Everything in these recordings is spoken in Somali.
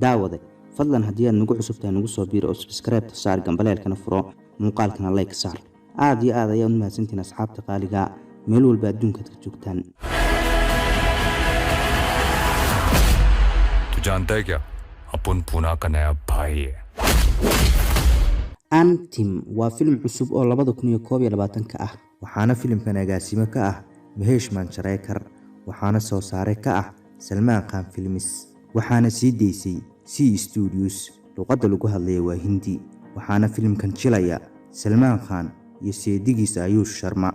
daawade fadlan haddii aad nagu cusub tahay nagu soo biiro oo subscribe ta saar gambaleelkana furo muuqaalkana like saar aad iyo aad ayaan u mahadsantihiin asxaabta qaaliga meel walba adduunka ka joogtaan तू जानता है क्या अपन पूना का नया भाई है Antim waa film cusub oo 2021 ka ah waxaana filimkan agaasimo ka ah Mahesh Manjrekar waxaana soo saaray ka ah Salman Khan Films waxaana sii deysay C Studios luqadda lagu hadlayo waa Hindi waxaana filimkan jilaya Salman Khan iyo seedigiisa Ayush Sharma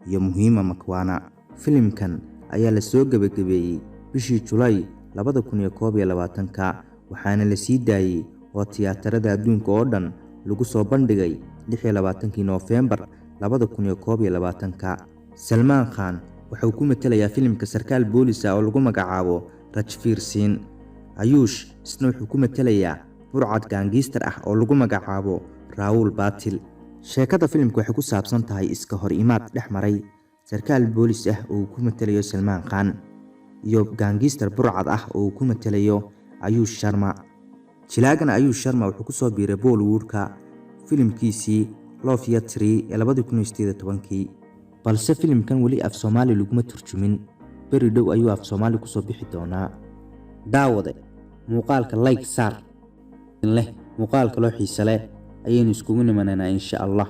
iyo Muhima Makwana filimkan ayaa la soo gabagabeeyay bishii July 2021 ka waxaana la sii daayay oo tiyaatarada adduunka oo dhan lagu soo bandhigay 26 November 2021 ka Salman Khan wuxuu ku matalayaa filimka sarkaal boolis ah oo lagu magacaabo Ranveer Singh Ayush isna wuxuu ku matalayaa burcad gangster ah oo lagu magacaabo Rahul Patil sheekada filimku waxay ku saabsan tahay iska hor imaad dhexmaray sarkaal boolis ah oo ku matalayo Salman Khan iyo gangster burcad ah oo ku matalayo Ayush Sharma jilaagan Ayush Sharma wuxuu ku soo biiray Bollywood-ka filimkiisii Love Yachtri 2018 balse filimkan wali af Soomaali laguma turjumin bari dhow ayuu af Soomaali ku soo bixi doonaa daawade muuqaalka like saar leh muuqaalka loo xiiso leh ayaynu iskugu nimanaynaa insha Allah